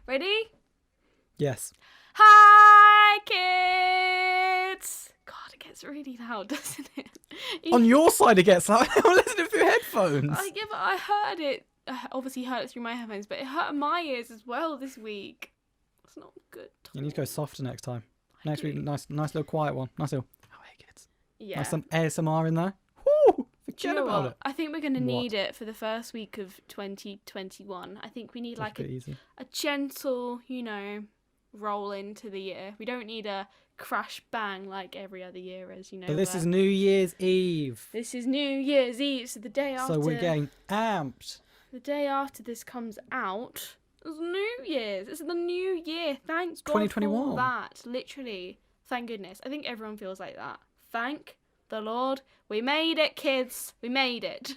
Ready? Yes. Hi, kids! God, it gets really loud, doesn't it? On your side it gets loud. I'm listening through headphones. Yeah, but I heard it. I obviously heard it through my headphones, but it hurt my ears as well this week. It's not good. You need to go softer next time. Next week, nice little quiet one. Nice little. Oh, hey, kids. Yeah. Nice some ASMR in there. Woo! Forget about it. I think we're going to need it for the first week of 2021. I think we need like a gentle, roll into the year. We don't need a crash bang like every other year, as you know. But this is New Year's Eve. This is New Year's Eve, so the day after. So we're getting amped. The day after this comes out, it's New Year's. It's the new year. Thank God 2021. for that. Literally, thank goodness. I think everyone feels like that. Thank the Lord. We made it, kids. We made it.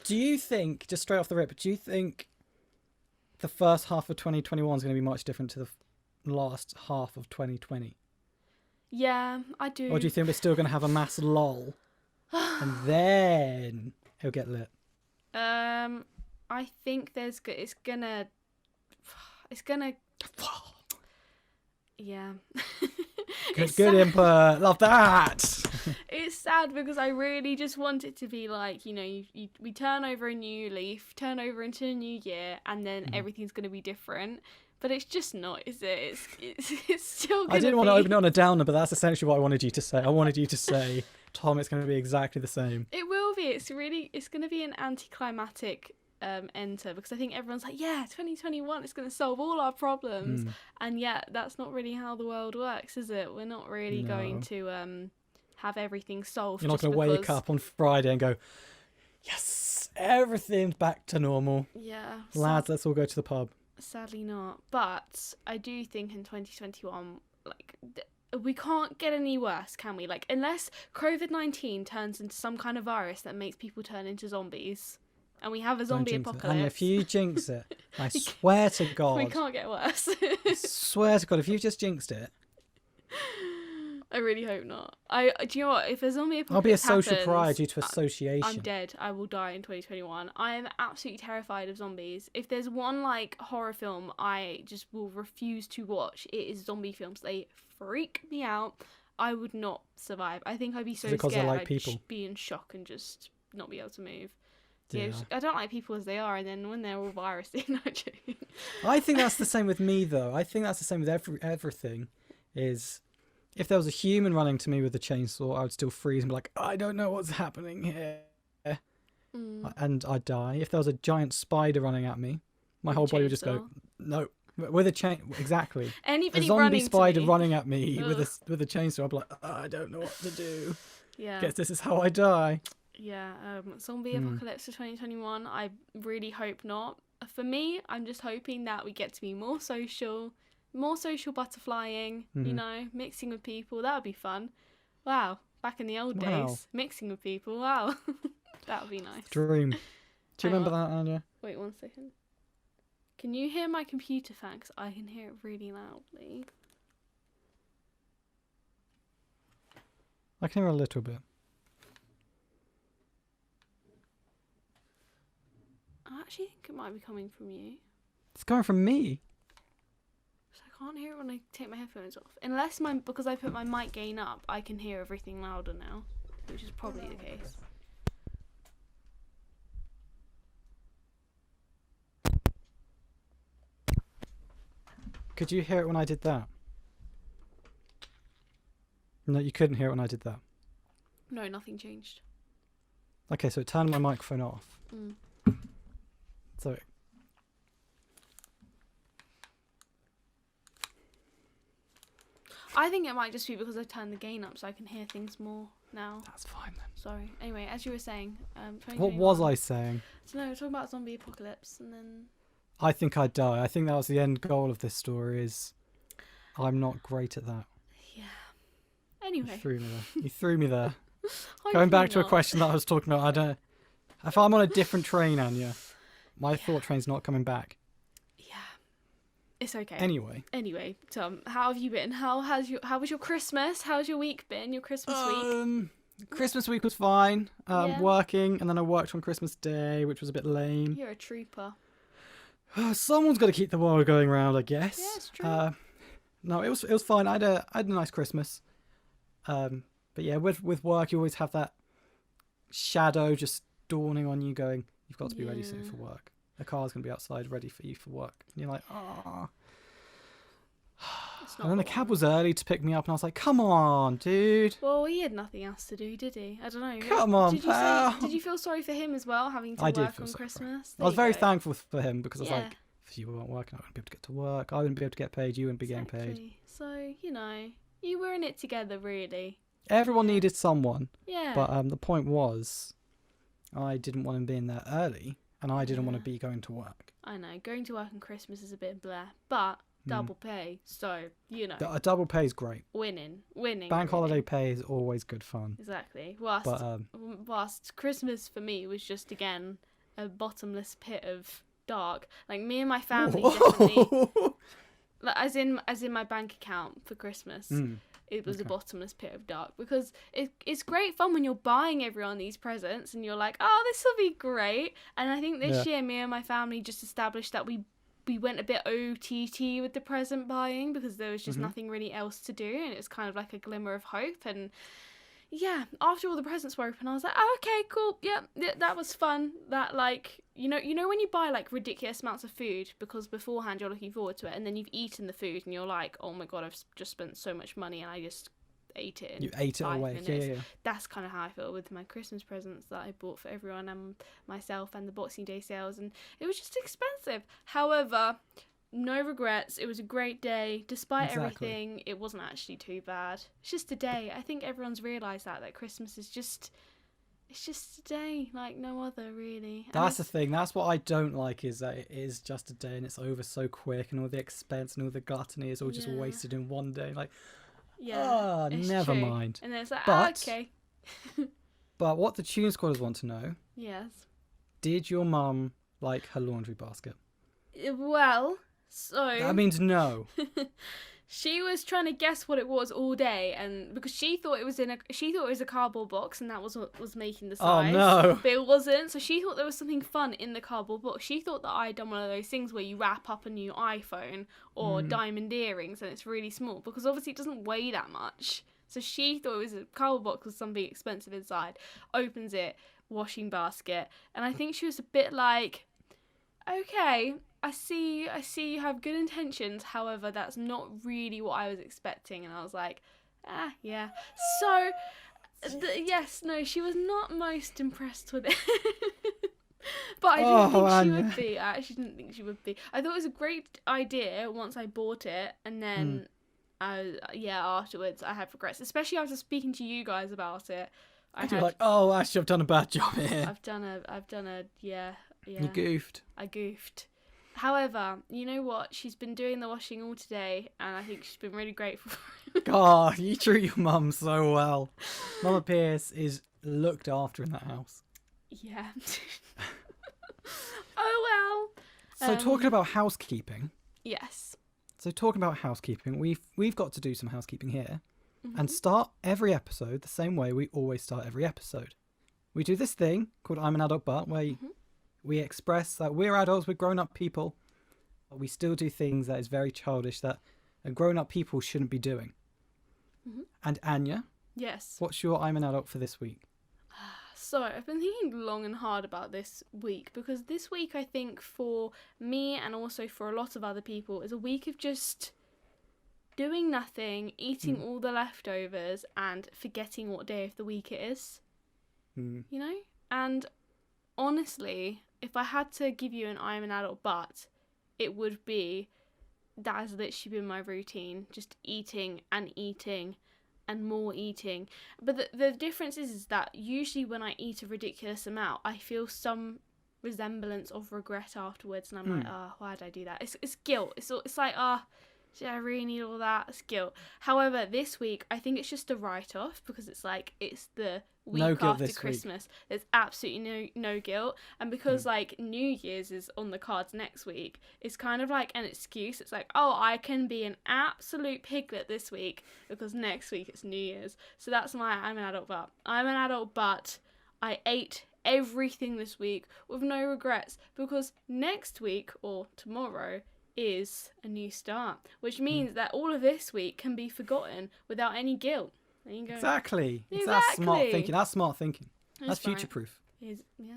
Do you think, just straight off the rip, do you think the first half of 2021 is going to be much different to the last half of 2020? Yeah, I do. Or do you think we're still going to have a mass lull and then it'll get lit? I think it's gonna yeah. Good input. Love that. It's sad because I really just want it to be like, we turn over a new leaf, turn over into a new year, and then everything's going to be different. But it's just not, is it? It's still going to be... I didn't want to open it on a downer, but that's essentially what I wanted you to say. I wanted you to say, Tom, it's going to be exactly the same. It will be. It's going to be an anticlimactic enter, because I think everyone's like, yeah, 2021, it's going to solve all our problems. And yet, that's not really how the world works, is it? We're not really going to have everything solved. You're not going to wake up on Friday and go, yes, everything's back to normal. Yeah. Lads, let's all go to the pub. Sadly not. But I do think in 2021, we can't get any worse, can we? Unless COVID-19 turns into some kind of virus that makes people turn into zombies, and we have a zombie apocalypse. And if you jinx it, I swear to God. We can't get worse. I swear to God, if you just jinxed it. I really hope not. Do you know what? If a zombie apocalypse I'll be a social happens, pariah due to association. I'm dead. I will die in 2021. I am absolutely terrified of zombies. If there's one horror film I just will refuse to watch, it is zombie films. They freak me out. I would not survive. I think I'd be so scared I'd be in shock and just not be able to move. Yeah. I don't like people as they are, and then when they're all virusy, no joking. I think that's the same with me, though. I think that's the same with everything. Is if there was a human running to me with a chainsaw, I would still freeze and be like, I don't know what's happening here. And I'd die. If there was a giant spider running at me, my whole body would just go, no. With a chain, exactly. Anybody a zombie spider me. running at me with a chainsaw, I'd be like, I don't know what to do. Yeah. Guess this is how I die. Yeah, zombie apocalypse for 2021, I really hope not. For me, I'm just hoping that we get to be more social butterflying, mixing with people. That would be fun. Wow, back in the old days, mixing with people, wow. That would be nice. Dream. Do you remember that, Anya? Wait 1 second. Can you hear my computer fan? 'Cause I can hear it really loudly. I can hear a little bit. I actually think it might be coming from you. It's coming from me. So I can't hear it when I take my headphones off. Unless because I put my mic gain up, I can hear everything louder now, which is probably the case. Could you hear it when I did that? No, you couldn't hear it when I did that. No, nothing changed. Okay, so it turned my microphone off. So I think it might just be because I've turned the gain up so I can hear things more now. That's fine then. Sorry. Anyway, as you were saying, what was I saying? So no, we're talking about zombie apocalypse, and then I think I'd die. I think that was the end goal of this story. Is I'm not great at that. Yeah. Anyway. You threw me there. Going back to a question that I was talking about, I don't. If I'm on a different train, Anya, my thought train's not coming back. Yeah. It's okay. Anyway, Tom, how have you been? How was your Christmas? How's your week been? Your Christmas week? Christmas week was fine. Working, and then I worked on Christmas Day, which was a bit lame. You're a trooper. Someone's got to keep the world going round, I guess. Yeah, it's true. No, it was fine. I had a nice Christmas. But yeah, with work, you always have that shadow just dawning on you, going, "You've got to be ready soon for work. The car's gonna be outside, ready for you for work." And you're like, "Ah." And then the cab was early to pick me up, and I was like, "Come on, dude." Well, he had nothing else to do, did he? I don't know. Come on, pal. Did you feel sorry for him as well, having to I work did feel on sorry for him. Christmas? I was very thankful for him, because I was Yeah. like, if you weren't working, I wouldn't be able to get to work. I wouldn't be able to get paid. You wouldn't be getting paid. Exactly. So, you were in it together, really. Everyone needed someone. Yeah. But the point was, I didn't want him being there early, and I didn't want to Yeah. be going to work. I know, going to work on Christmas is a bit blah, but double pay, so, A double pay is great. winning. Bank holiday pay is always good fun. Exactly. But Whilst Christmas for me was just, again, a bottomless pit of dark. Like, me and my family definitely, like, as in my bank account for Christmas, it was a bottomless pit of dark, because it's great fun when you're buying everyone these presents and you're like, oh, this will be great. And I think this year, me and my family just established that we went a bit OTT with the present buying, because there was just nothing really else to do, and it was kind of like a glimmer of hope. And yeah, after all the presents were open, I was like, oh, okay, cool, yeah, that was fun. That, like, you know when you buy like ridiculous amounts of food because beforehand you're looking forward to it, and then you've eaten the food and you're like, oh my god, I've just spent so much money and I just ate it in you ate it 5 away. minutes. Yeah. That's kind of how I feel with my Christmas presents that I bought for everyone and myself, and the Boxing Day sales, and it was just expensive. However, no regrets. It was a great day. Despite everything, it wasn't actually too bad. It's just a day. I think everyone's realised that Christmas is just... It's just a day, like no other, really. That's the thing. That's what I don't like, is that it is just a day and it's over so quick, and all the expense and all the gluttony is all just wasted in one day. Like, never mind. And then it's like, okay. But what the Tune Squatters want to know, Yes. did your mum like her laundry basket? Well, so... That means no. She was trying to guess what it was all day, and because she thought it was a cardboard box, and that was what was making the size. Oh no! But it wasn't. So she thought there was something fun in the cardboard box. She thought that I'd done one of those things where you wrap up a new iPhone or diamond earrings, and it's really small, because obviously it doesn't weigh that much. So she thought it was a cardboard box with something expensive inside. Opens it, washing basket, and I think she was a bit like, okay, I see you have good intentions, however, that's not really what I was expecting. And I was like, yeah. So, she was not most impressed with it. But I didn't think she would be. I actually didn't think she would be. I thought it was a great idea once I bought it, and then, afterwards I had regrets, especially after speaking to you guys about it. You're like, oh, actually, I've done a bad job here. I've done a, yeah. You goofed. I goofed. However, you know what? She's been doing the washing all today, and I think she's been really grateful for it. God, you treat your mum so well. Mama Pierce is looked after in that house. Yeah. Oh well. So talking about housekeeping. Yes. So talking about housekeeping, we've got to do some housekeeping here, and start every episode the same way we always start every episode. We do this thing called I'm an Adult But, where we express that we're adults, we're grown-up people, but we still do things that is very childish that a grown-up people shouldn't be doing. And Anya, Yes. what's your I'm an Adult for this week? So I've been thinking long and hard about this week, because this week I think for me and also for a lot of other people is a week of just doing nothing, eating all the leftovers, and forgetting what day of the week it is. You know? And honestly, if I had to give you an I'm an Adult But, it would be that has literally been my routine. Just eating and eating and more eating. But the difference is that usually when I eat a ridiculous amount, I feel some resemblance of regret afterwards, and I'm like, why did I do that? It's guilt. It's like, did I really need all that? It's guilt. However, this week, I think it's just a write-off, because it's like, it's the week after Christmas. There's absolutely no guilt. And because, like, New Year's is on the cards next week, it's kind of like an excuse. It's like, oh, I can be an absolute piglet this week, because next week it's New Year's. So that's my I'm an Adult But. I'm an Adult But I ate everything this week with no regrets, because next week or tomorrow is a new start, which means that all of this week can be forgotten without any guilt. There you go. Exactly. That's smart thinking. That's smart thinking. That's future proof. Yeah,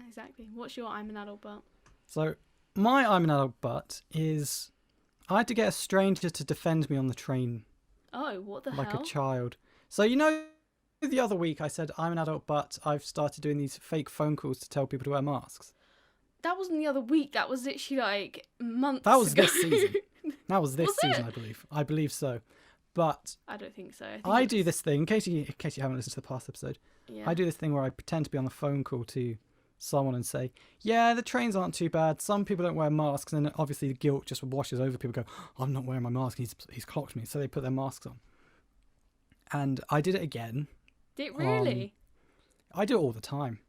exactly. What's your I'm an adult but? So my I'm an adult but is I had to get a stranger to defend me on the train. Oh, what the hell? Like a child. So the other week I said I'm an adult but I've started doing these fake phone calls to tell people to wear masks. That wasn't the other week. That was literally like months That was ago. this season. That was this Was season, it? I believe. I believe so. But I don't think so. I do this thing, in case you haven't listened to the past episode, Yeah. I do this thing where I pretend to be on the phone call to someone and say, yeah, the trains aren't too bad. Some people don't wear masks. And then obviously the guilt just washes over people. Go, I'm not wearing my mask. He's clocked me. So they put their masks on. And I did it again. Did it really? I do it all the time.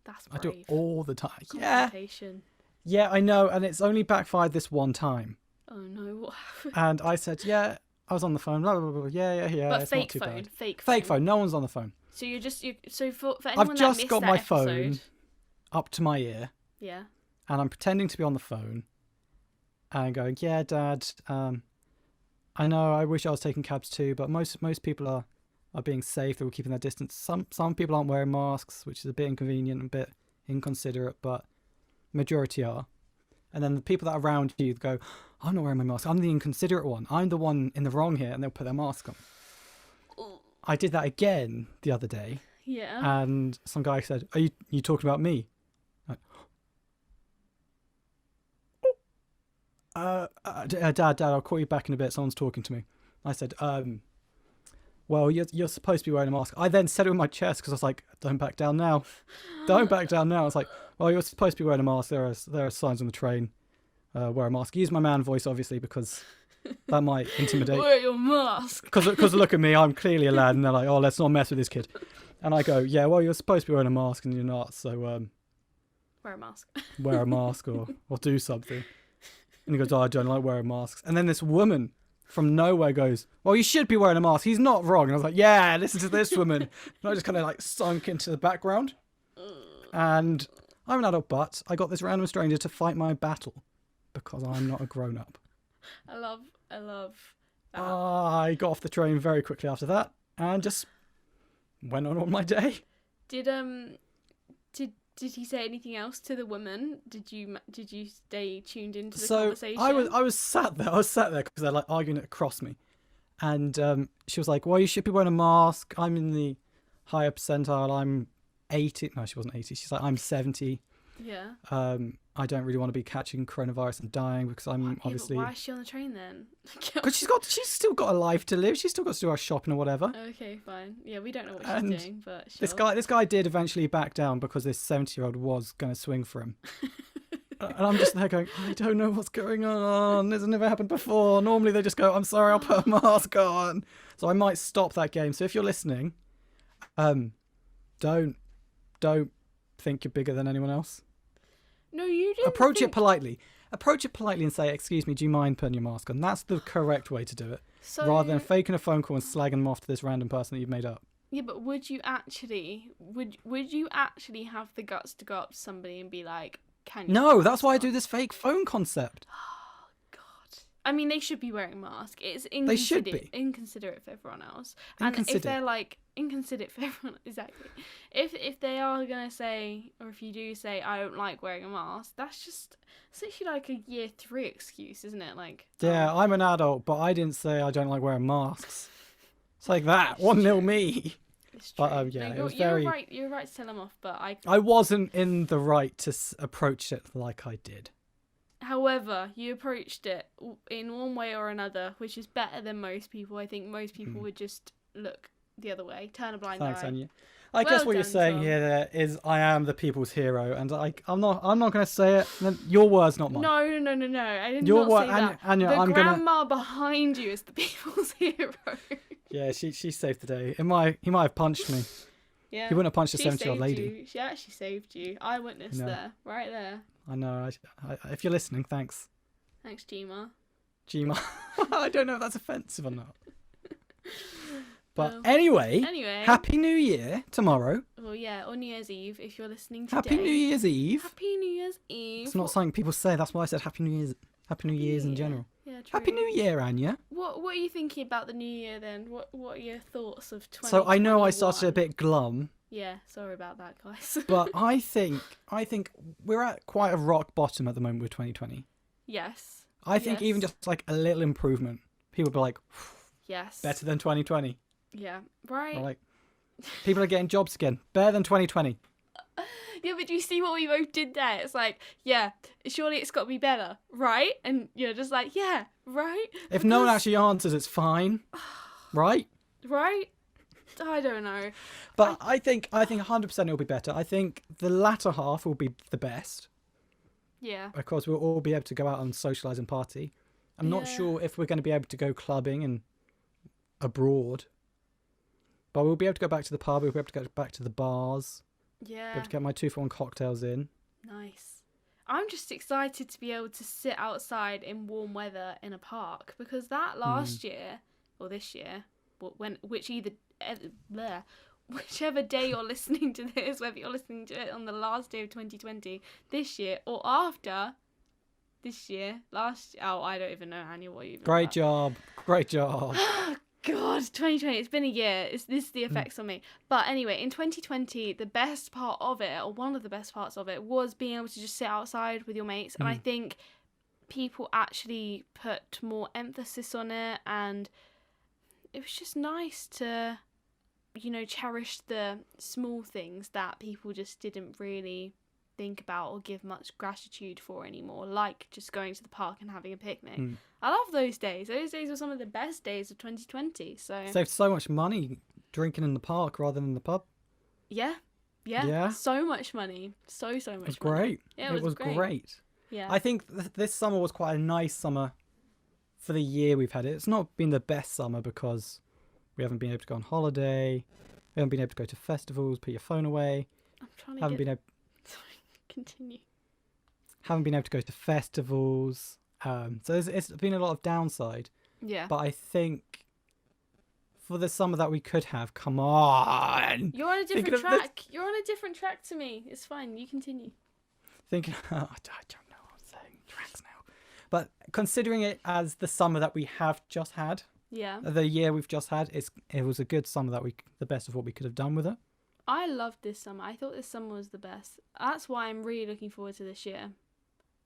That's I brave. do it all the time. Confrontation. Yeah, I know. And it's only backfired this one time. Oh no, what happened? And I said, yeah, I was on the phone. Blah, blah, blah, blah. Yeah. But it's fake not too phone. bad. Fake phone. No one's on the phone. So so for anyone I've that just missed got that my episode, phone up to my ear. Yeah. And I'm pretending to be on the phone. And going, yeah, Dad. I know. I wish I was taking cabs too, but most people are being safe. They're keeping their distance. Some people aren't wearing masks, which is a bit inconvenient, and a bit inconsiderate, but majority are. And then the people that are around you go, I'm not wearing my mask. I'm the inconsiderate one. I'm the one in the wrong here, and they'll put their mask on. I did that again the other day. Yeah. And some guy said, are you talking about me? Dad, I'll call you back in a bit. Someone's talking to me. I said, well, you're supposed to be wearing a mask. I then said it with my chest because I was like, don't back down now. Don't back down now. I was like, well, you're supposed to be wearing a mask. There are signs on the train. Wear a mask. Use my man voice, obviously, because that might intimidate. Wear your mask. Because look at me, I'm clearly a lad, and they're like, oh, let's not mess with this kid. And I go, yeah, well, you're supposed to be wearing a mask, and you're not, so Wear a mask. wear a mask or do something. And he goes, oh, I don't like wearing masks. And then this woman from nowhere goes, well, you should be wearing a mask. He's not wrong. And I was like, yeah, listen to this woman. And I just kind of like sunk into the background. And I'm an adult, but I got this random stranger to fight my battle because I'm not a grown-up. I love that. I got off the train very quickly after that and just went on my day. Did he say anything else to the woman? Did you stay tuned into the So conversation? I was sat there because they're like arguing it across me, and she was like, "Well, you should be wearing a mask. I'm in the higher percentile. I'm 80." No, she wasn't 80. She's like, "I'm 70. Yeah. I don't really want to be catching coronavirus and dying because I'm Yeah, obviously." but why is she on the train then? Because she's still got a life to live. She's still got to do her shopping or whatever. Okay, fine. Yeah, we don't know what And she's doing, but sure. This guy did eventually back down because this 70-year-old was going to swing for him. And I'm just there going, I don't know what's going on. This has never happened before. Normally they just go, I'm sorry, I'll put a mask on. So I might stop that game. So if you're listening, don't think you're bigger than anyone else. No, you didn't. Approach it politely. Approach it politely and say, excuse me, do you mind putting your mask on? That's the correct way to do it. So, rather than faking a phone call and slagging them off to this random person that you've made up. Yeah, but would you actually have the guts to go up to somebody and be like, can you? No, that's why I do this fake phone concept. Oh, God. I mean, they should be wearing masks. It's They should be. Inconsiderate for everyone else. And if they're like inconsiderate for everyone, exactly. If they are gonna say, or if you do say, I don't like wearing a mask, that's just essentially like a year 3 excuse, isn't it? Like, Yeah, I'm an adult, but I didn't say I don't like wearing masks. It's like that. 1-0 me. It's true. But yeah, No, it was you're very. right. You're right to tell them off, but I wasn't in the right to approach it like I did. However, you approached it in one way or another, which is better than most people. I think most people would just look the other way, turn a blind Thanks, eye. Anya. I Well guess what you're done, saying Tom. here there is I am the people's hero, and I'm not going to say it. Your words, not mine. No. I did Your not say that. Anya, the I'm grandma behind you is the people's hero. Yeah, she saved the day. He might have punched me. Yeah. He wouldn't have punched a She 70-year-old saved lady. you. She actually saved you. Eyewitness No. there, right there. I know. If you're listening, thanks, Thanks, Gma. Gma. I don't know if that's offensive or not. But anyway, Anyway. Happy New Year tomorrow. Well, yeah, on New Year's Eve, if you're listening today. Happy New Year's Eve. Happy New Year's Eve. It's not something people say. That's why I said Happy New Year's. Happy New Year's in general. Yeah, true. Happy New Year, Anya. What are you thinking about the new year then? What are your thoughts of 2021? So I know I started a bit glum. Yeah, sorry about that, guys. But I think we're at quite a rock bottom at the moment with 2020. Yes. I think even just like a little improvement, people will be like, yes, better than 2020. Yeah, right. Or like, people are getting jobs again, better than 2020. Yeah, but do you see what we both did there? It's like, yeah, surely it's got to be better, right? And you're just like, yeah, right? If no one actually answers, it's fine, right? Right? I don't know. But I think 100% it'll be better. I think the latter half will be the best. Yeah. Of course, we'll all be able to go out and socialise and party. I'm not sure if we're going to be able to go clubbing and abroad. But we'll be able to go back to the pub. We'll be able to go back to the bars. Yeah. Be able to get my 2-for-1 cocktails in. Nice. I'm just excited to be able to sit outside in warm weather in a park, because that last year or this year, whichever day you're listening to this, whether you're listening to it on the last day of 2020, this year or after this year, I don't even know, Anya, what you even Great job. God, 2020, it's been a year. This is the effects on me. But anyway, in 2020, the best part of it, or one of the best parts of it, was being able to just sit outside with your mates. And I think people actually put more emphasis on it. And it was just nice to, cherish the small things that people just didn't really think about or give much gratitude for anymore, like just going to the park and having a picnic. I love those days. Those days were some of the best days of 2020. So saved so much money drinking in the park rather than the pub. Yeah. So much money. So much money. It was great. Yeah, it was great. Yeah. I think this summer was quite a nice summer for the year we've had. It's not been the best summer because we haven't been able to go on holiday. We haven't been able to go to festivals, put your phone away. I'm trying to Sorry, continue. Haven't been able to go to festivals. So it's been a lot of downside. Yeah. But I think for the summer that we could have, come on. You're on a different track. You're on a different track to me. It's fine. You continue. I don't know what I'm saying. Tracks now. But considering it as the summer that we have just had. Yeah. The year we've just had, it was a good summer the best of what we could have done with it. I loved this summer. I thought this summer was the best. That's why I'm really looking forward to this year.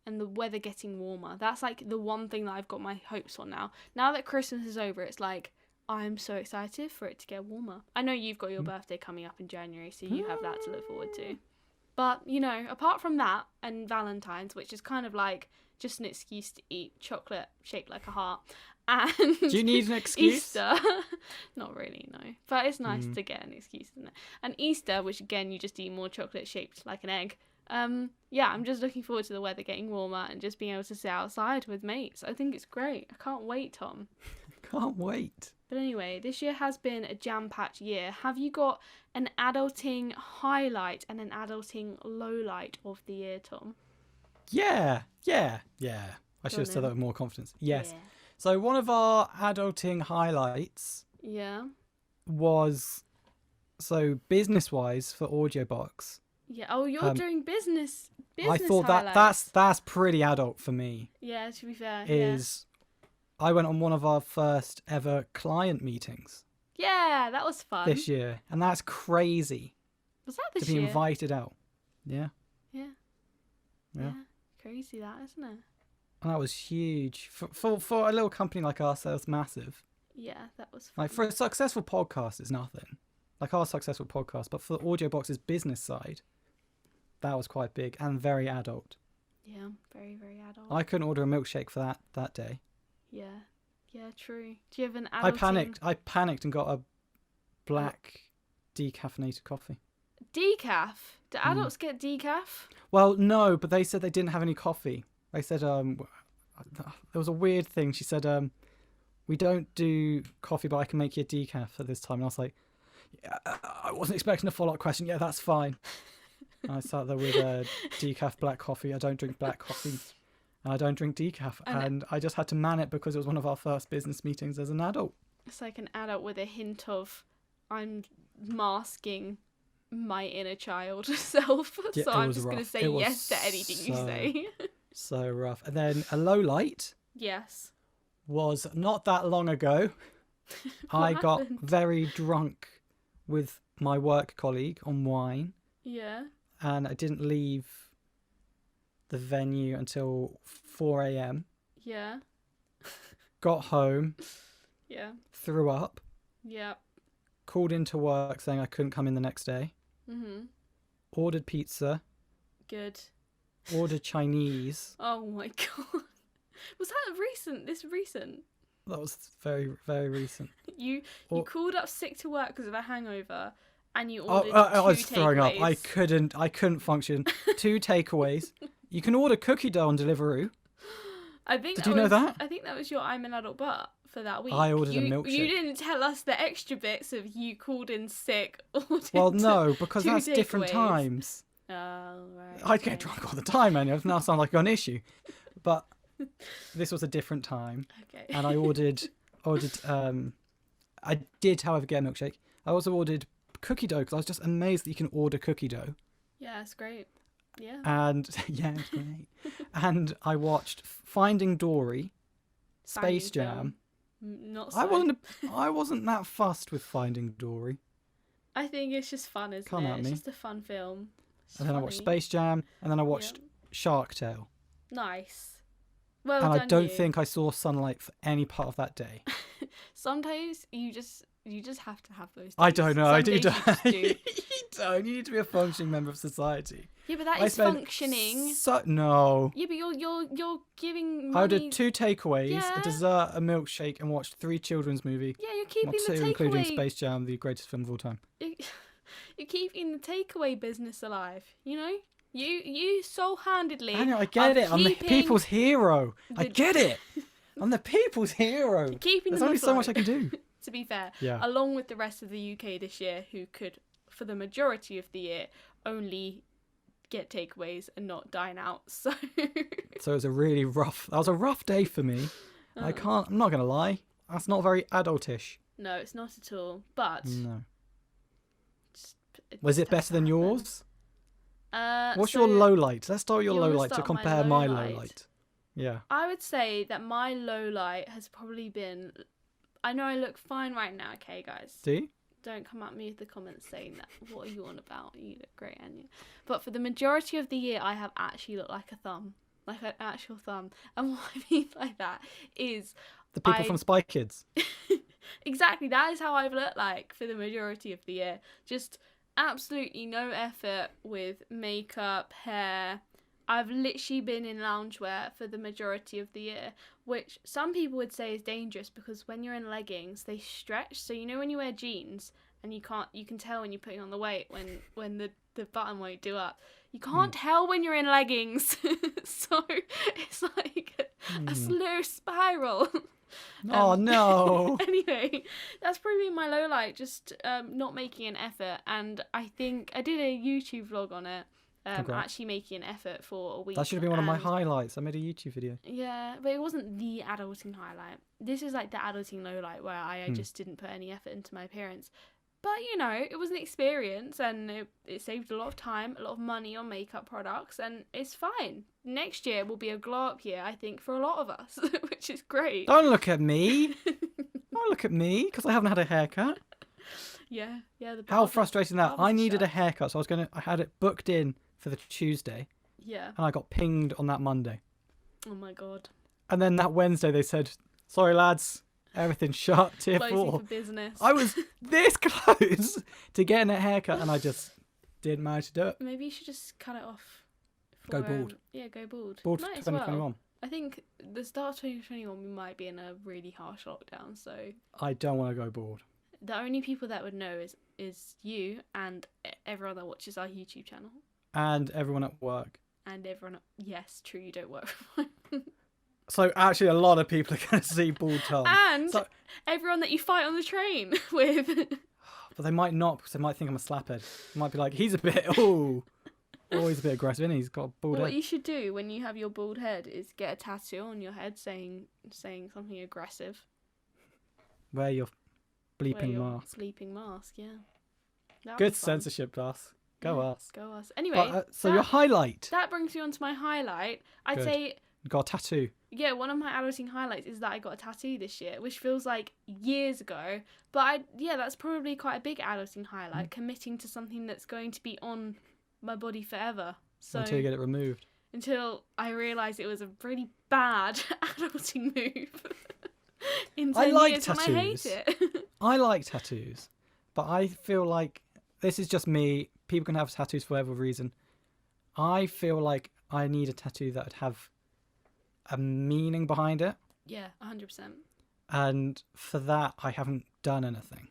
And the weather getting warmer. That's like the one thing that I've got my hopes on now. Now that Christmas is over, it's like, I'm so excited for it to get warmer. I know you've got your birthday coming up in January, so you have that to look forward to. But, apart from that and Valentine's, which is kind of like just an excuse to eat chocolate shaped like a heart. And do you need an excuse? Easter. Not really, no. But it's nice to get an excuse, isn't it? And Easter, which again, you just eat more chocolate shaped like an egg. I'm just looking forward to the weather getting warmer and just being able to sit outside with mates. I think it's great. I can't wait, Tom. Can't wait. But anyway, this year has been a jam-packed year. Have you got an adulting highlight and an adulting lowlight of the year, Tom? Yeah. I should have said that with more confidence. Yes. Yeah. So one of our adulting highlights was, business-wise for Audiobox. Yeah. Oh, you're doing business I thought highlights. that's pretty adult for me. Yeah, to be fair. I went on one of our first ever client meetings. Yeah, that was fun. This year. And that's crazy. Was that this year? To be year? invited out. Yeah. Yeah. Crazy that, isn't it? And that was huge. For a little company like us, that was massive. Yeah, that was fun. Like, for a successful podcast, it's nothing. Like our successful podcast. But for Audiobox's business side, that was quite big and very adult. Yeah, very, very adult. I couldn't order a milkshake for that day. Yeah, true. Do you have an adulting... I panicked and got a black decaffeinated coffee. Decaf? Do adults get decaf? Well, no, but they said they didn't have any coffee. They said there was a weird thing. She said, we don't do coffee, but I can make you a decaf at this time. And I was like, yeah, I wasn't expecting a follow-up question. Yeah, that's fine. And I sat there with decaf black coffee. I don't drink black coffee. And I don't drink decaf. And I just had to man it because it was one of our first business meetings as an adult. It's like an adult with a hint of I'm masking my inner child self. Yeah, So it I'm was just going to rough. say It was yes to anything you say. So rough. And then a low light Yes. was not that long ago. I got happened? very drunk with my work colleague on wine, Yeah. and I didn't leave the venue until 4 a.m. Yeah. Got home, Yeah. threw up, Yeah. called into work saying I couldn't come in the next day, ordered pizza, Good. ordered Chinese. Oh my god. Was that recent? This recent? That was very, very recent. You called up sick to work because of a hangover, and you Oh, ordered I was two throwing up. takeaways. I couldn't function. 2 takeaways. You can order cookie dough on Deliveroo. Did you know that? I think that was your I'm an adult but for that week. I ordered a milkshake. You didn't tell us the extra bits of you called in sick. Well, no, because two that's different takeaways. times. Oh, right. I get drunk all the time, man. It now sounds like an issue. But this was a different time. Okay. And I ordered I did, however, get a milkshake. I also ordered cookie dough because I was just amazed that you can order cookie dough. Yeah, it's great. Yeah. And yeah, it's great. And I watched Finding Dory, Space Jam. Not so. I wasn't that fussed with Finding Dory. I think it's just fun, isn't Come it? at It's me. just a fun film. It's And then I watched funny. Space Jam, and then I watched Shark Tale. Nice. Well And done, I don't you. think I saw sunlight for any part of that day. Sometimes you just have to have those days. I don't know. Some I do. days you just do. You don't. You need to be a functioning member of society. Yeah, but that I is spent functioning. No. Yeah, but you're giving money. I ordered 2 takeaways, Yeah. a dessert, a milkshake, and watched 3 children's movies. Yeah, you're keeping Well, 2 the including takeaway. Space Jam, the greatest film of all time. You're keeping the takeaway business alive. You know, you sole-handedly. I know. I get it. I'm the keeping people's hero. I the- get it. I'm the people's hero. keeping There's them only so much I afloat. can do. To be fair, Yeah. along with the rest of the UK this year, who could, for the majority of the year, only get takeaways and not dine out. So. So it was a really rough. That was a rough day for me. I'm not gonna lie. That's not very adultish. No, it's not at all. But. No. It Was it just has better to than happen. yours? What's So your low light? Let's start with your you low wanna light to start my compare low my light? low light. Yeah. I would say that my low light has probably been. I know I look fine right now, okay, guys? Do you? Don't come at me with the comments saying that. What are you on about? You look great, Anya. But for the majority of the year, I have actually looked like a thumb. Like an actual thumb. And what I mean by that is. The people from Spy Kids. Exactly, that is how I've looked like for the majority of the year. Just absolutely no effort with makeup, hair. I've literally been in loungewear for the majority of the year, which some people would say is dangerous because when you're in leggings, they stretch. So you know when you wear jeans and you can tell when you're putting on the weight when the button won't do up. You can't tell when you're in leggings. So it's like a slow spiral. Oh no. Anyway, that's probably my low light, just not making an effort. And I think I did a YouTube vlog on it, Congrats. actually making an effort for a week. That should have been one of my and- highlights. I made a YouTube video. Yeah, but it wasn't the adulting highlight. This is like the adulting low light where I just didn't put any effort into my appearance. But, you know, it was an experience and it saved a lot of time, a lot of money on makeup products, and it's fine. Next year will be a glow up year, I think, for a lot of us, which is great. Don't look at me. Don't look at me because I haven't had a haircut. Yeah. The How frustrating that. barbers I are needed a shut. haircut, so I had it booked in for the Tuesday, Yeah. and I got pinged on that Monday. Oh my god. And then that Wednesday they said, "Sorry lads, everything's shut, tier Closing 4." for business. I was this close to getting a haircut, and I just didn't manage to do it. Maybe you should just cut it off. Go bald. Yeah, go bald. Bald for Might as 2021. well. I think the start of 2021 we might be in a really harsh lockdown, so I don't want to go bald. the only people that would know is you and everyone that watches our YouTube channel. And everyone at work. And everyone, yes, true, you don't work for mine. So actually, a lot of people are going to see bald Tom. And So- everyone that you fight on the train with. But they might not, because they might think I'm a slaphead. They might be like, he's a bit, he's a bit aggressive, isn't he? He's got a bald What head. you should do when you have your bald head is get a tattoo on your head saying something aggressive. Wear your Wear bleeping your mask. Bleeping mask, yeah. That'd Good be fun. censorship, us. Go Yeah, us. Go us. Anyway, But, so your highlight. that brings me on to my highlight. I'd Good. say, You got a tattoo. yeah, one of my adulting highlights is that I got a tattoo this year, which feels like years ago. But that's probably quite a big adulting highlight, committing to something that's going to be on my body forever. So Until you get it removed. Until I realised it was a really bad adulting move. In 10 I like years tattoos. when I hate it. I like tattoos. But I feel like, this is just me, people can have tattoos for whatever reason. I feel like I need a tattoo that would have a meaning behind it. Yeah, 100%. And for that, I haven't done anything.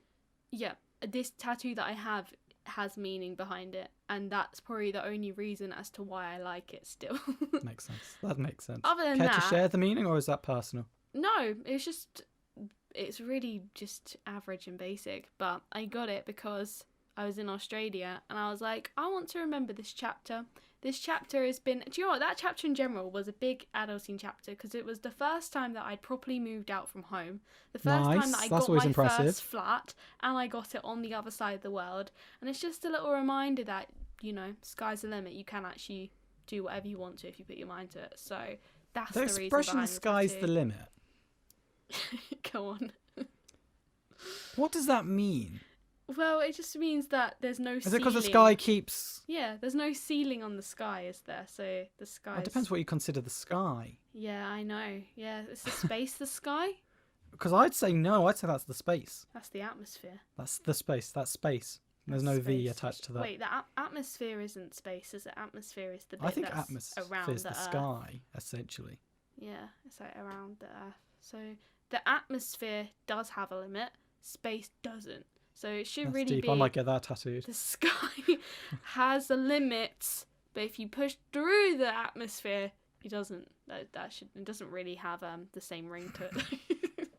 Yeah, this tattoo that I have has meaning behind it, and that's probably the only reason as to why I like it still. Makes sense. That makes sense. Other than Care that, to share the meaning, or is that personal? no, it's really just average and basic, but I got it because I was in Australia and I was like, I want to remember this chapter. This chapter has been... Do you know what? That chapter in general was a big adulting chapter because it was the first time that I'd properly moved out from home. The first time that I got my first flat, and I got it on the other side of the world. And it's just a little reminder that, sky's the limit. You can actually do whatever you want to if you put your mind to it. So that's the reason behind the expression "sky's the limit." Go on. What does that mean? Well, it just means that there's no ceiling. Is it because the sky keeps... Yeah, there's no ceiling on the sky, is there? So the sky... Well, it depends what you consider the sky. Yeah, I know. Yeah, is the space the sky? Because I'd say no, I'd say that's the space. That's the atmosphere. That's the space, that's space. There's no V attached to that. Wait, the atmosphere isn't space, is it? Atmosphere is the bit I think that's atmosphere around is the Earth. sky, essentially. Yeah, it's like around the Earth. So the atmosphere does have a limit, space doesn't. So it should That's really deep. be... I might get that tattooed. The sky has a limit, but if you push through the atmosphere, it doesn't. It doesn't really have the same ring to it.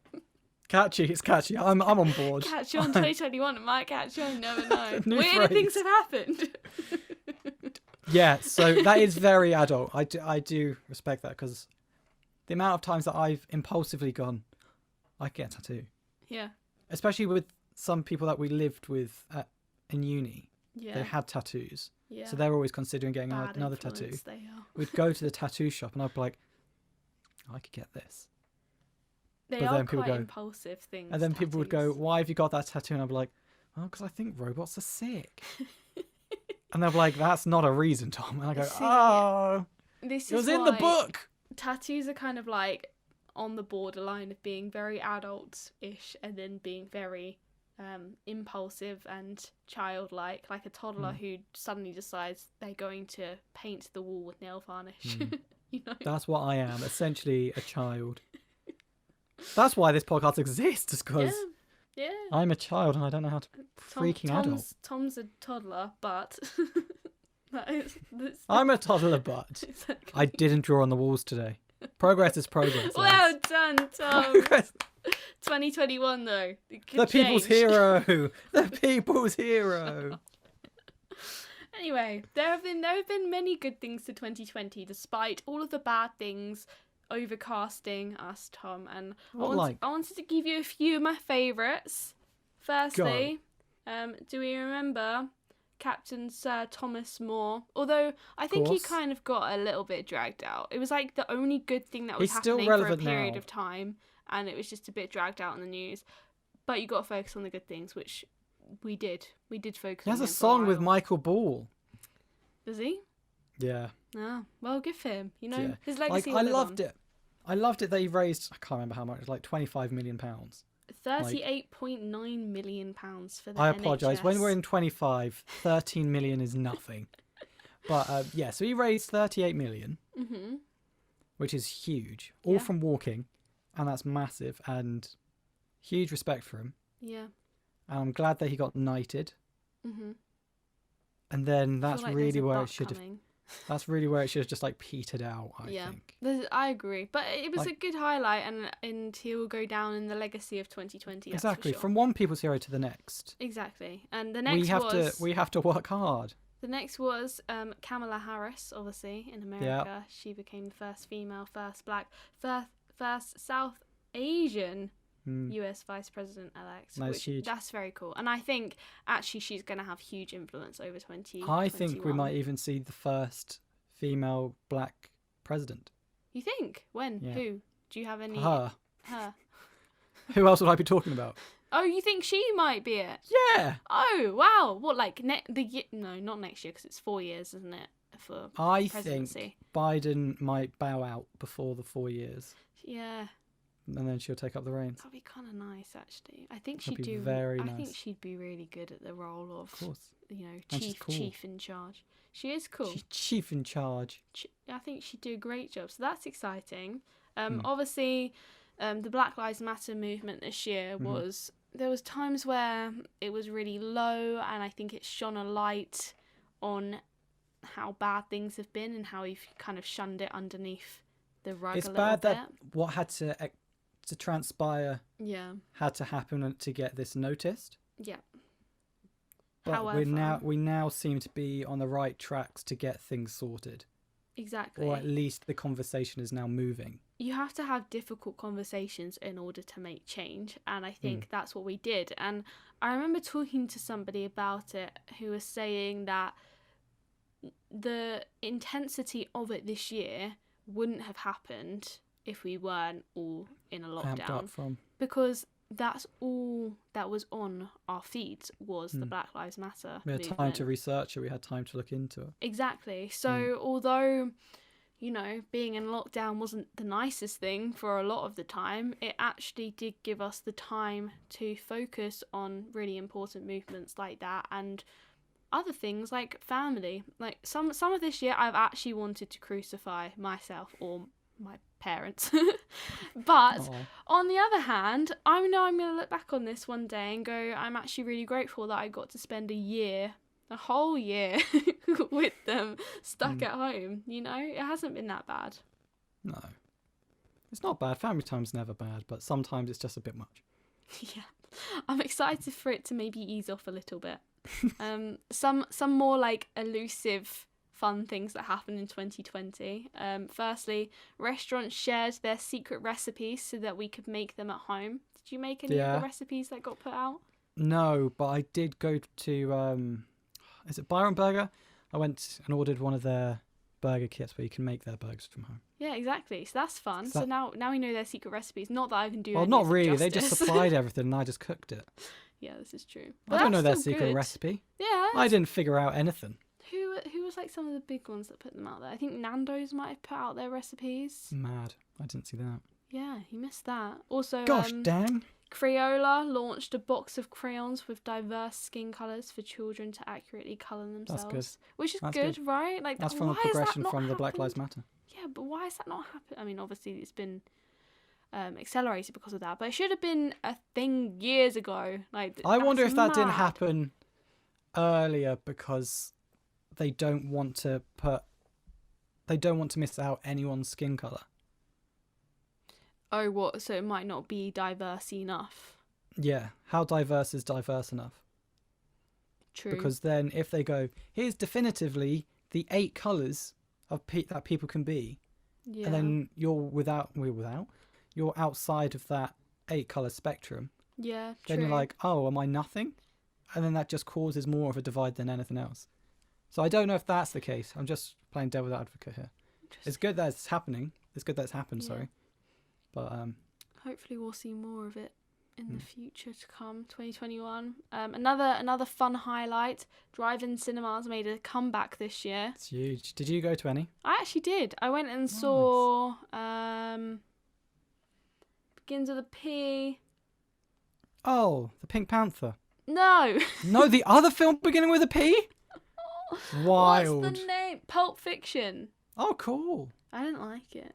Catchy, it's catchy. I'm on board. Catch you on 2021. It might catch you. You never know. New Weirder phrase. things have happened. Yeah, so that is very adult. I do respect that because the amount of times that I've impulsively gone, I could get a tattoo. Yeah. Especially with some people that we lived with in uni. Yeah. They had tattoos. Yeah. So they're always considering getting Bad another tattoo. influence they are. We'd go to the tattoo shop and I'd be like, I could get this. They But are then people quite go- impulsive things. And then people would go, tattoos. why have you got that tattoo? And I'd be like, oh, because I think robots are sick. And they're like, that's not a reason, Tom. And I go, See, oh, This it was is in the why book. Tattoos are kind of like on the borderline of being very adult-ish and then being very impulsive and childlike, like a toddler who suddenly decides they're going to paint the wall with nail varnish. You know? That's what I am, essentially a child. That's why this podcast exists, is because Yeah. I'm a child and I don't know how to freaking adult. Tom's a toddler, but that's I'm a toddler, but I didn't draw on the walls today. Progress is progress. well lads. done, Tom. Progress. 2021 though. The people's change. hero. The people's hero. Anyway, there have been many good things to 2020, despite all of the bad things overcasting us, Tom. And I wanted to give you a few of my favourites. Firstly, do we remember Captain Sir Thomas More? Although I think he kind of got a little bit dragged out. It was like the only good thing that was happening for a period of time, and it was just a bit dragged out in the news. But you got to focus on the good things, which we did. We did focus on He has him a for song with while. Michael Ball. Does he? Yeah. Ah, well, good for him. You know, Yeah. his legacy. I loved it. I loved it that he raised, I can't remember how much, it was like £25 million. £38.9 million for the I apologise. NHS. When we're in 25, 13 million is nothing. But yeah, so he raised 38 million, which is huge, all from walking, and that's massive, and huge respect for him. Yeah. And I'm glad that he got knighted. Mhm. And then I that's feel like really there's a where butt it should have. coming. That's really where it should have just like petered out. I think. I agree, but it was Like- a good highlight, and he will go down in the legacy of 2020. That's for Exactly, sure. from one people's hero to the next. Exactly, and the next We have to work hard. The next was Kamala Harris, obviously, in America. She became the first female, first black, first South Asian US Vice President elect. That's huge. That's very cool. And I think actually she's going to have huge influence over 2021. I think we might even see the first female black president. You think? When? Yeah. Who? Do you have any? Her. Her. Who else would I be talking about? Oh, you think she might be it? Yeah. Oh, wow. What, like no, not next year, because it's 4 years, isn't it, for I presidency? think Biden might bow out before the 4 years. Yeah. And then she'll take up the reins. That'd be kind of nice, actually. I think That'd she'd be do. very I nice. think she'd be really good at the role of course. chief, she's cool. chief in charge. She is cool. She's chief in charge. I think she'd do a great job. So that's exciting. Obviously, the Black Lives Matter movement this year was. There was times where it was really low, and I think it shone a light on how bad things have been and how we've kind of shunned it underneath the rug It's a little bad bit. that what had to transpire had to happen to get this noticed. Yeah. But However, we now seem to be on the right tracks to get things sorted. Exactly. Or at least the conversation is now moving. You have to have difficult conversations in order to make change, and I think that's what we did. And I remember talking to somebody about it who was saying that the intensity of it this year wouldn't have happened if we weren't all in a Amped lockdown, up from. because that's all that was on our feeds was the Black Lives Matter We had movement. time to research it. We had time to look into it. Exactly. So although, being in lockdown wasn't the nicest thing for a lot of the time, it actually did give us the time to focus on really important movements like that and other things like family. Like some of this year I've actually wanted to crucify myself or my parents. But Aww. on the other hand, I know I'm going to look back on this one day and go, I'm actually really grateful that I got to spend a whole year with them stuck at home. It hasn't been that bad. No. It's not bad. Family time's never bad, but sometimes it's just a bit much. Yeah. I'm excited for it to maybe ease off a little bit. Some more like elusive fun things that happened in 2020. Firstly, restaurants shared their secret recipes so that we could make them at home. Did you make any of the recipes that got put out? No, but I did go to is it Byron Burger? I went and ordered one of their burger kits where you can make their burgers from home. Yeah, exactly. So that's fun. So now we know their secret recipes. Not that I can do. Well, any not of them really. They justice. just supplied everything and I just cooked it. Yeah, this is true. I don't know their secret recipe. Yeah. I didn't figure out anything. Who was like some of the big ones that put them out there? I think Nando's might have put out their recipes. Mad. I didn't see that. Yeah, you missed that. Also, Gosh dang. Crayola launched a box of crayons with diverse skin colours for children to accurately colour themselves. That's good. Which is That's good, right? Like that's from a why has that progression not from the Black Lives happened? Matter. Yeah, but why has that not happened? I mean, obviously it's been accelerated because of that, but it should have been a thing years ago. Like I wonder if that didn't mad. happen earlier because they don't want to miss out anyone's skin colour. Oh, what? So it might not be diverse enough. Yeah, how diverse is diverse enough? True. Because then if they go, here's definitively the 8 colours of that people can be, yeah. and then you're outside of that 8 colour spectrum, Yeah, true. then you're like, oh, am I nothing? And then that just causes more of a divide than anything else. So I don't know if that's the case. I'm just playing devil's advocate here. It's good that it's happening. It's good that it's happened, sorry. But hopefully we'll see more of it in the future to come. 2021. Another fun highlight. Drive-in cinemas made a comeback this year. it's huge. Did you go to any? I actually did. I went and saw Begins with a P. Oh, the Pink Panther. No. No, the other film beginning with a P? Wild. What's the name? Pulp Fiction. Oh, cool. I didn't like it.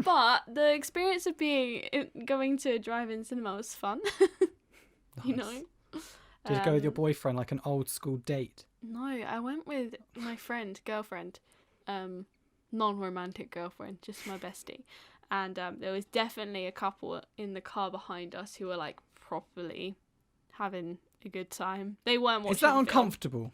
But the experience of going to a drive-in cinema was fun. You Nice. know? Did you go with your boyfriend, like an old school date? No, I went with my girlfriend, non-romantic girlfriend, just my bestie. And there was definitely a couple in the car behind us who were like properly having a good time. They weren't watching Is that the film. uncomfortable?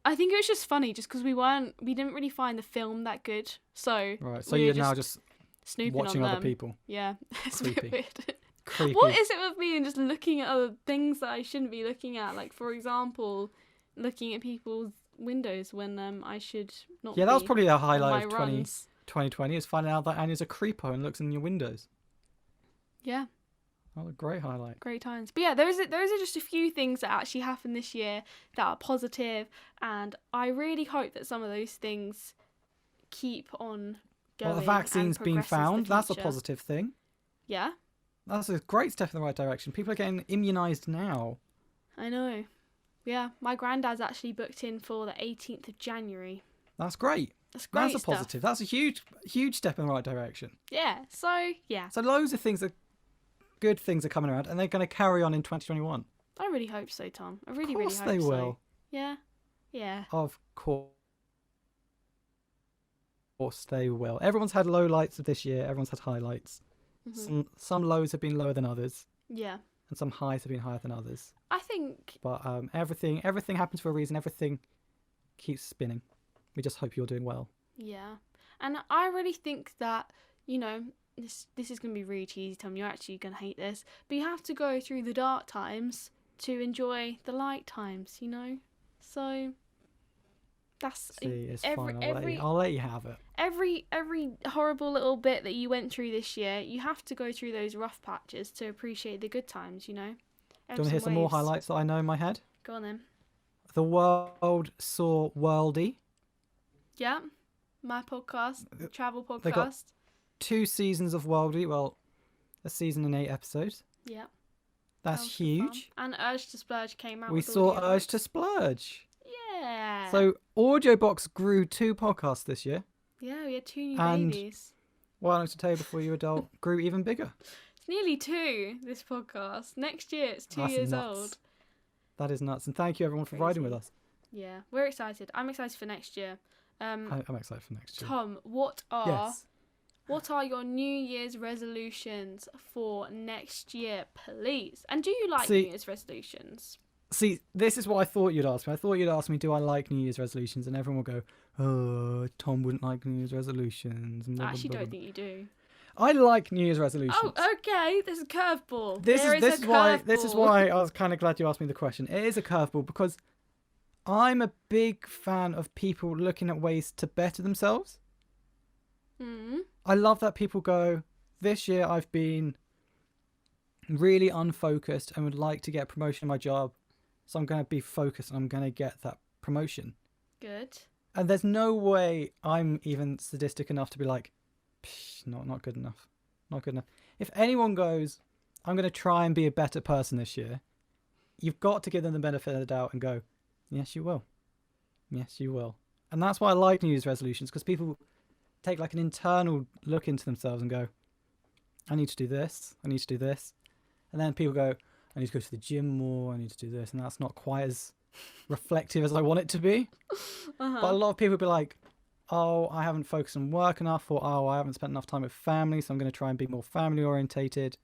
I think it was just funny just because we didn't really find the film that good. So Right, so we you're were now just snooping watching on other them. people. Yeah, it's a Creepy. bit weird. Creepy. What is it with me and just looking at other things that I shouldn't be looking at? Like, for example, looking at people's windows when I should not. Yeah, that was be probably a on highlight my of runs. 2020 is finding out that Anya's a creepo and looks in your windows. Yeah, Oh, a great highlight. great times. But yeah, those are just a few things that actually happened this year that are positive, and I really hope that some of those things keep on going. Well, the and vaccine's been progress as the found. That's a future. positive thing. Yeah, That's a great step in the right direction. People are getting immunised now. I know. Yeah, my granddad's actually booked in for the 18th of January. That's great. That's great. That's a positive. That's a huge step in the right direction. Yeah. So yeah, So loads of good things are coming around, and they're going to carry on in 2021. I really hope so, Tom. I really, Of really course hope they so. will. Yeah. Yeah. Of course they will. Everyone's had low lights of this year. Everyone's had highlights. Hmm. Some lows have been lower than others, Yeah. and some highs have been higher than others. I think. But everything happens for a reason. Everything keeps spinning. We just hope you're doing well. Yeah. And I really think that, you know, this is going to be really cheesy, Tom. You're actually going to hate this. But you have to go through the dark times to enjoy the light times, you know? So that's See, it's every fine. I'll let you have it. every horrible little bit that you went through this year, you have to go through those rough patches to appreciate the good times, you know? Do you want to hear some more highlights that I know in my head? Go on then. The world saw Worldy. Yeah. My podcast, travel podcast. They got 2 seasons of Worldy. Well, a season and 8 episodes. Yeah. That's That was good huge. fun. And Urge to Splurge came out. We with saw audiobooks. Urge to Splurge. Yeah. So Audiobox grew 2 podcasts this year. yeah, we had 2 new And- babies. Why don't you tell you before you adult grew even bigger. It's nearly 2, this podcast. Next year it's 2 That's years nuts. old. That is nuts. And thank you everyone for riding with Crazy. us. Yeah, we're excited. I'm excited for next year. I'm excited for next year. Tom, what are Yes. your New Year's resolutions for next year, please? And do you like See- New Year's resolutions? See, this is what I thought you'd ask me. I thought you'd ask me, do I like New Year's resolutions? And everyone will go, oh, Tom wouldn't like New Year's resolutions. And blah, I blah, actually blah, don't blah. think you do. I like New Year's resolutions. Oh, okay. There's a curveball. This There is a why I curveball. was kind of glad you asked me the question. It is a curveball because I'm a big fan of people looking at ways to better themselves. Hmm. I love that people go, this year I've been really unfocused and would like to get a promotion in my job. So I'm going to be focused and I'm going to get that promotion. Good. And there's no way I'm even sadistic enough to be like, not good enough. Not good enough. If anyone goes, I'm going to try and be a better person this year, you've got to give them the benefit of the doubt and go, yes, you will. Yes, you will. And that's why I like New Year's resolutions, because people take like an internal look into themselves and go, I need to do this. I need to do this. And then people go, I need to go to the gym more. I need to do this. And that's not quite as reflective as I want it to be. Uh-huh. But a lot of people be like, oh, I haven't focused on work enough, or oh, I haven't spent enough time with family, so I'm going to try and be more family orientated.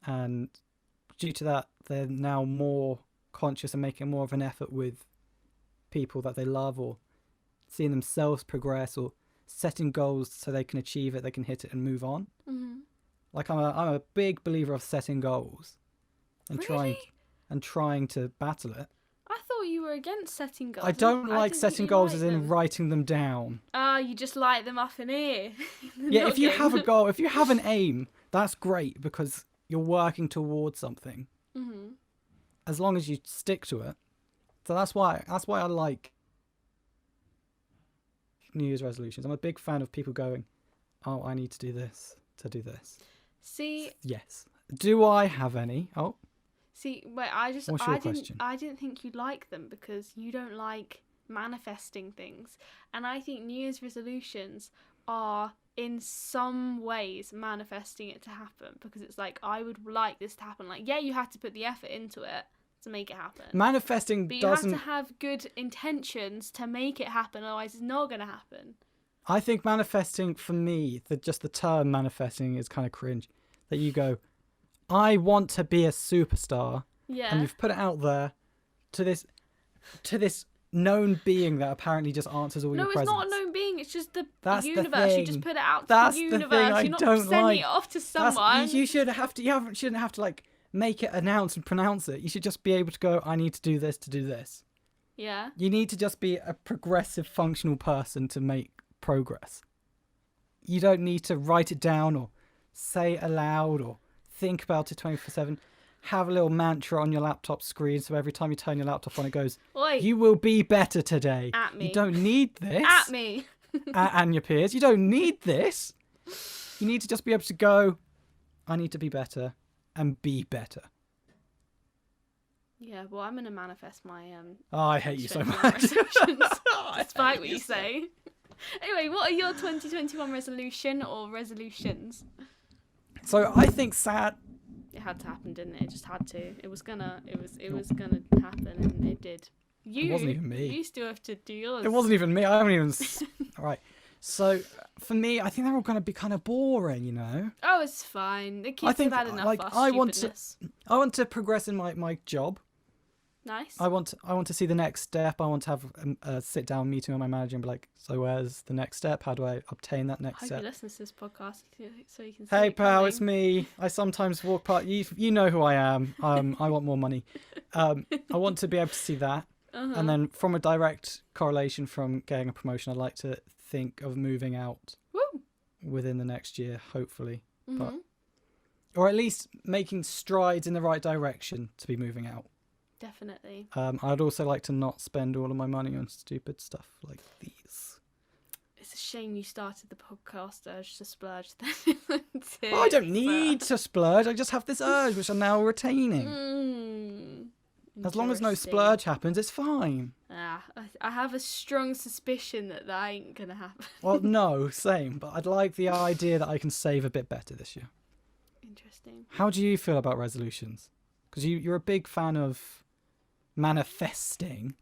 And due to that, they're now more conscious and making more of an effort with people that they love, or seeing themselves progress, or setting goals so they can achieve it, they can hit it and move on. Mhm. Like I'm a big believer of setting goals and Really? trying to battle it. I thought you were against setting goals. I don't like didn't think setting you goals liked as in them. writing them down. Ah, you just light them up in here. Yeah, if you have a goal, if you have an aim, that's great because you're working towards something. Hmm. As long as you stick to it. So that's why I like New Year's resolutions. I'm a big fan of people going, oh, I need to do this to do this. See, Yes. Do I have any? Oh, wait. What's your question? I didn't think you'd like them because you don't like manifesting things, and I think New Year's resolutions are in some ways manifesting it to happen, because it's like, I would like this to happen. Like, yeah, you have to put the effort into it to make it happen. manifesting But you doesn't. have to have good intentions to make it happen, otherwise it's not going to happen. I think manifesting, for me, just the term manifesting is kind of cringe. That you go, I want to be a superstar, Yeah. and you've put it out there to this known being that apparently just answers all your No, it's presents. not a known being. It's just the That's the universe. You thing. just put it out to That's the the universe. thing I You're not don't sending like. it off to someone. You shouldn't have to like make it, announce and pronounce it. You should just be able to go, I need to do this to do this. Yeah. You need to just be a progressive, functional person to make progress. You don't need to write it down or say it aloud or think about it 24/7. Have a little mantra on your laptop screen so every time you turn your laptop on it goes, Oi. you will be better today. At me. You don't need this. At me. And your peers. You don't need this. You need to just be able to go, I need to be better and be better. Yeah, well, I'm going to manifest my... Oh, I hate you so 2021 much. resolutions, despite what you say. Anyway, what are your 2021 resolution or resolutions? So I think sad... It had to happen, didn't it? It just had to. It was gonna happen, and it did. It wasn't even me. You still have to do yours. It wasn't even me. I haven't even... All right. So for me, I think they're all going to be kind of boring, you know? Oh, it's fine. The kids think, have had enough like, of I our want stupidness. I want to progress in my job. Nice. I want to see the next step. I want to have a sit-down meeting with my manager and be like, so where's the next step? How do I obtain that next I hope step? you listen to this podcast so you can see Hey, it pal, coming. it's me. I sometimes walk past... You know who I am. I want more money. I want to be able to see that. Uh-huh. And then from a direct correlation from getting a promotion, I'd like to think of moving out Woo! within the next year, hopefully. Mm-hmm. Or at least making strides in the right direction to be moving out. Definitely. I'd also like to not spend all of my money on stupid stuff like these. It's a shame you started the podcast urge to splurge then. Oh, I don't need to splurge. I just have this urge, which I'm now retaining. As long as no Interesting. splurge happens, it's fine. I have a strong suspicion that ain't gonna happen. Well, no, same. But I'd like the idea that I can save a bit better this year. Interesting. How do you feel about resolutions? Because you're a big fan of manifesting.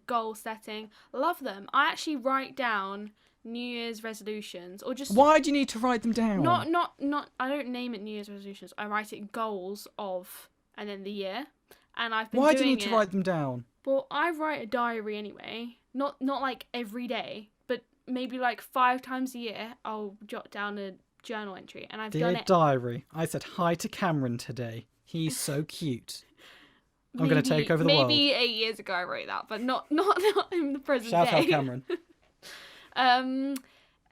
Goal setting, love them. I actually write down New Year's resolutions, or just Why do you need to write them down? not. I don't name it New Year's resolutions. I write it goals of, and then the year. And I've been Why doing do you need it. to write them down? Well, I write a diary anyway. Not like every day, but maybe like 5 times a year. I'll jot down a journal entry, and I've done Dear it. diary, I said hi to Cameron today. He's so cute. I'm going to take over the world. Maybe 8 years ago I wrote that, but not in the present Shout day. out Cameron.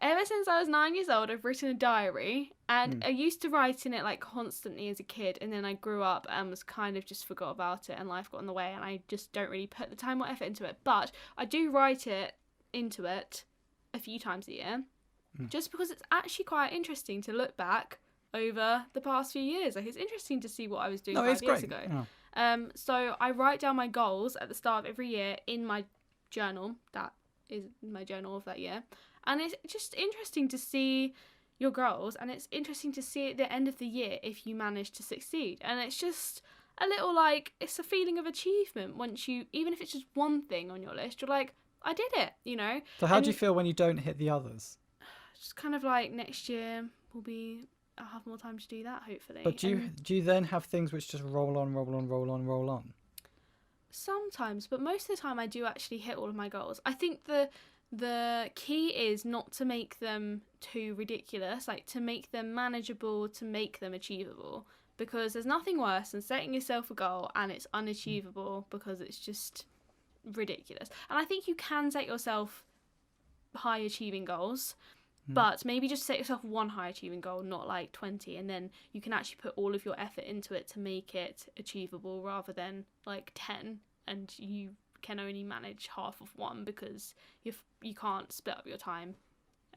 Ever since I was 9 years old, I've written a diary, and I used to write in it like constantly as a kid, and then I grew up and was kind of just forgot about it, and life got in the way, and I just don't really put the time or effort into it. But I do write it into it a few times a year, just because it's actually quite interesting to look back over the past few years. Like, it's interesting to see what I was doing 5 years ago. Yeah. So I write down my goals at the start of every year in my journal. That is my journal of that year. And it's just interesting to see your goals, and it's interesting to see at the end of the year if you manage to succeed. And it's just a little like, it's a feeling of achievement once you, even if it's just one thing on your list, you're like, I did it, you know? So how do you feel when you don't hit the others? Just kind of like next year I'll have more time to do that, hopefully. But do you then have things which just roll on? Sometimes, but most of the time I do actually hit all of my goals. I think the key is not to make them too ridiculous, like to make them manageable, to make them achievable, because there's nothing worse than setting yourself a goal and it's unachievable because it's just ridiculous. And I think you can set yourself high achieving goals, but maybe just set yourself one high achieving goal, not like 20, and then you can actually put all of your effort into it to make it achievable rather than like 10 and you can only manage half of one because you can't split up your time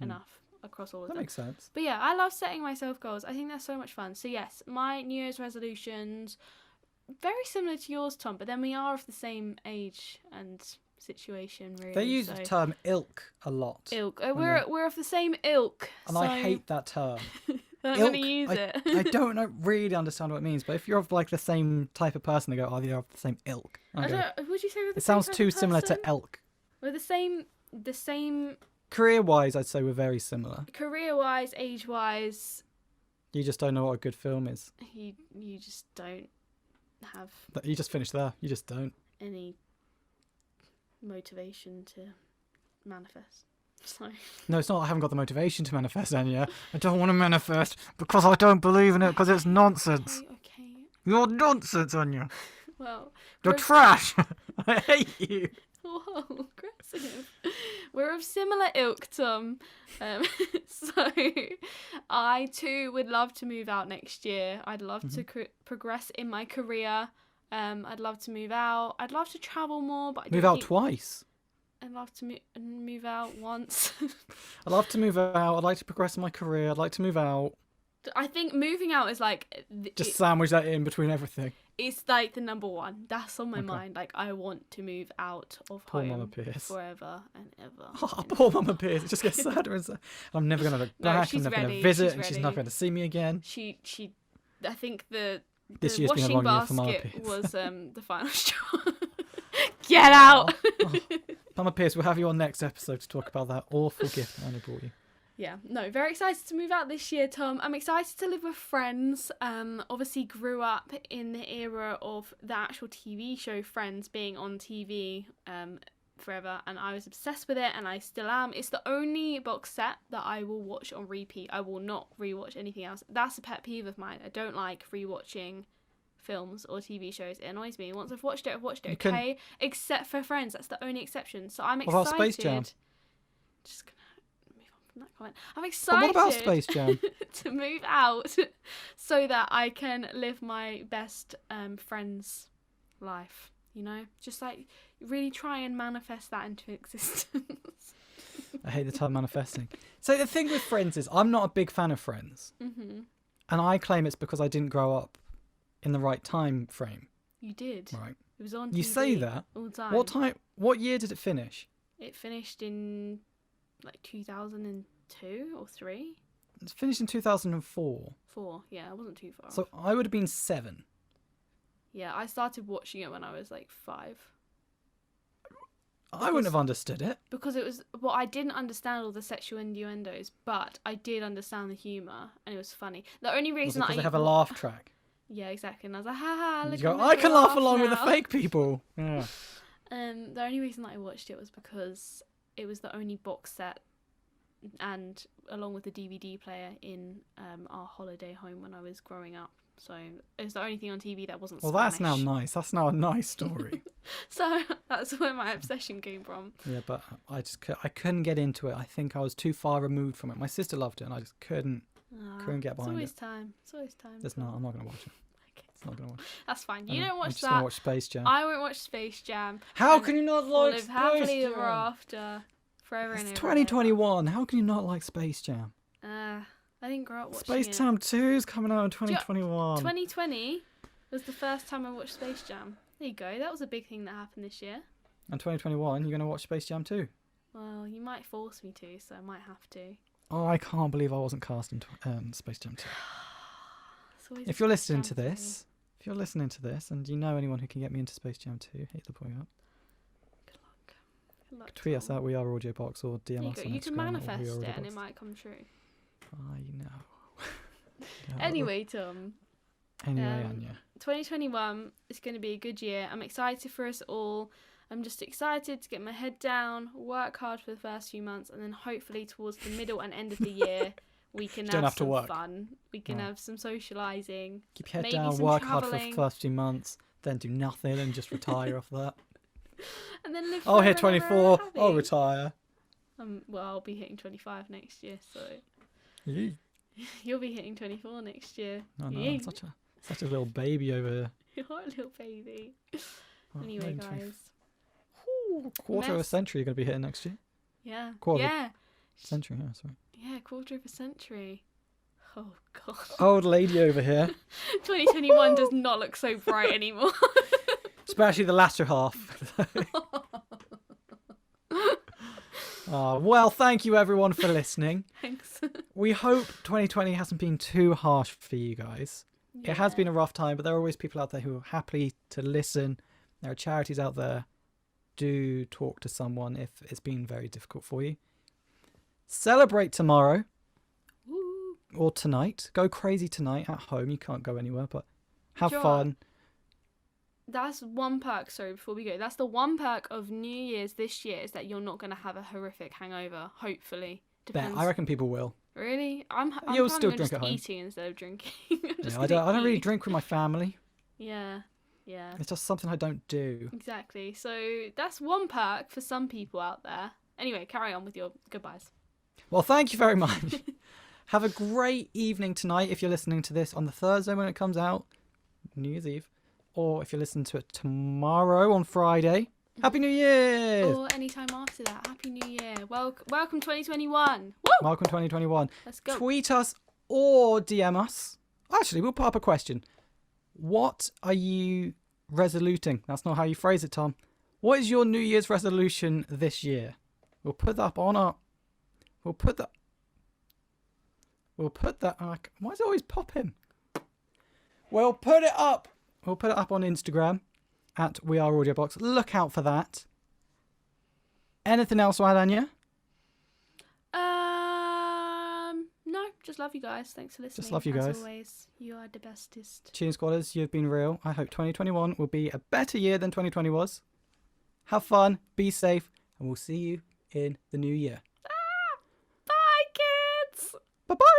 enough across all of them. That makes sense. But yeah, I love setting myself goals. I think they're so much fun. So yes, my New Year's resolutions, very similar to yours, Tom, but then we are of the same age and situation, really. They use the term ilk a lot. Ilk. We're of the same ilk. And I hate that term. I'm going to use it. I don't really understand what it means, but if you're of like the same type of person, they go, oh, you're of the same ilk. Would you say we're the It same sounds type too of similar person? to elk. We're the same Career-wise, I'd say we're very similar. career-wise, age-wise. You just don't know what a good film is. You just don't have You just finished there. You just don't. any motivation to manifest. So No, it's not. I haven't got the motivation to manifest, Anya. I don't want to manifest because I don't believe in it because it's nonsense. Okay. You're nonsense, Anya. Well, You're trash. I hate you. whoa, aggressive. We're of similar ilk, Tom. So I too would love to move out next year. I'd love to progress in my career. I'd love to move out. I'd love to travel more, but Move out twice. I'd love to move out once. I'd love to move out. I'd like to progress in my career. I'd like to move out. I think moving out is like Just sandwich that in between everything. it's like the number one. That's on my mind. Like I want to move out of Poor home Mama Pierce. forever and ever. Oh, poor Mama Pierce. It just gets sadder and sadder. I'm never gonna look back. she's I'm never ready. gonna visit, She's and she's ready. not going to see me again. She. I think the This year's been a washing long year for Mama basket Pierce. was the final straw. Get out. Oh. Mama Pierce, we'll have you on next episode to talk about that awful gift that Anna brought you. Yeah, no, very excited to move out this year, Tom. I'm excited to live with friends. Obviously grew up in the era of the actual TV show Friends being on TV forever, and I was obsessed with it, and I still am. It's the only box set that I will watch on repeat. I will not rewatch anything else. That's a pet peeve of mine. I don't like rewatching films or TV shows. It annoys me. Once I've watched it, okay? Except for Friends. That's the only exception. So I'm excited. What about Space Jam? Just gonna move on from that comment. I'm excited. But what about Space Jam? to move out so that I can live my best Friends life. You know? Just like really try and manifest that into existence. I hate the term manifesting. So the thing with Friends is I'm not a big fan of Friends. Mm-hmm. And I claim it's because I didn't grow up in the right time frame. You did. Right. It was on You TV say that. all the time. What year did it finish? It finished in like 2002 or 3. It finished in 2004. 4. Yeah, I wasn't too far. So I would have been 7. Yeah, I started watching it when I was like 5. I wouldn't have understood it. Because it was, well, I didn't understand all the sexual innuendos, but I did understand the humour, and it was funny. The only reason Because they have a laugh track. Yeah, exactly. And I was like, haha, You look go, at I can laugh now. along with the fake people. Yeah. The only reason that I watched it was because it was the only box set, and along with the DVD player in our holiday home when I was growing up. So it was the only thing on TV that wasn't Well, Spanish. that's now nice. That's now a nice story. So that's where my obsession came from. Yeah, but I couldn't get into it. I think I was too far removed from it. My sister loved it, and I just couldn't get behind it. It's always time. There's not. I'm not going to watch it. Okay. It's not going to watch it. That's fine. You don't I'm watch just that. going to watch Space Jam. I won't watch Space Jam. How can you not We'll like live Space happily Jam? ever after, forever and It's ever. 2021. How can you not like Space Jam? I didn't grow up watching Space it. Jam 2 is coming out in 2021. 2020 was the first time I watched Space Jam. There you go. That was a big thing that happened this year. And 2021, you're going to watch Space Jam 2. Well, you might force me to, so I might have to. Oh, I can't believe I wasn't cast in Space Jam 2. It's always If you're Space listening Jam to this, and you know anyone who can get me into Space Jam 2, hit the boy up. Good luck. Tweet us at We Are Audiobox or There DM you us go. on You can Instagram at manifest We Are it and it Audiobox. might come true. I know. Yeah, Anyway, Tom. Anyway, Anya. 2021 is going to be a good year. I'm excited for us all. I'm just excited to get my head down, work hard for the first few months, and then hopefully towards the middle and end of the year, we can don't have to some work. fun. We can have some socialising. Keep your head maybe down, some work hard for travelling. the first few months, then do nothing and just retire off that. And then live I'll hit forever and ever 24, happy. I'll retire. Well, I'll be hitting 25 next year, so Yee. you'll be hitting 24 next year. I know, Yee. I'm such a little baby over here. You're a little baby. Oh, Anyway, not even guys. Quarter of a century you're going to be hitting next year. Yeah. Quarter of a Yeah. century, yeah, sorry. Yeah, quarter of a century. Oh, God. Old lady over here. 2021 does not look so bright anymore. Especially the latter half. Well, thank you everyone for listening. Thanks. We hope 2020 hasn't been too harsh for you guys. It has been a rough time, but there are always people out there who are happy to listen. There are charities out there. Do talk to someone if it's been very difficult for you. Celebrate tomorrow. Woo. Or tonight. Go crazy tonight at home. You can't go anywhere, but have Sure. fun. that's one perk. Sorry, before we go, that's the one perk of New Year's this year is that you're not gonna have a horrific hangover. Hopefully, Bet, depends. I reckon people will. Really, I'm You'll planning still on drink just at home. eating instead of drinking. Yeah, I don't really drink with my family. Yeah. It's just something I don't do. Exactly. So that's one perk for some people out there. Anyway, carry on with your goodbyes. Well, thank you very much. Have a great evening tonight if you're listening to this on the Thursday when it comes out, New Year's Eve. Or if you're listening to it tomorrow on Friday, Happy New Year! Or any time after that. Happy New Year. Welcome 2021. Woo! Welcome 2021. Let's go. Tweet us or DM us. Actually, we'll put up a question. What are you resoluting? That's not how you phrase it, Tom. What is your New Year's resolution this year? We'll put that up on our... We'll put that... Why is it always popping? We'll put it up. We'll put it up on Instagram at WeAreAudiobox. Look out for that. Anything else to add, Anya? No, just love you guys. Thanks for listening. Just love you guys. As always, you are the bestest. Cheers, squatters. You've been real. I hope 2021 will be a better year than 2020 was. Have fun, be safe, and we'll see you in the new year. Bye, kids. Bye-bye.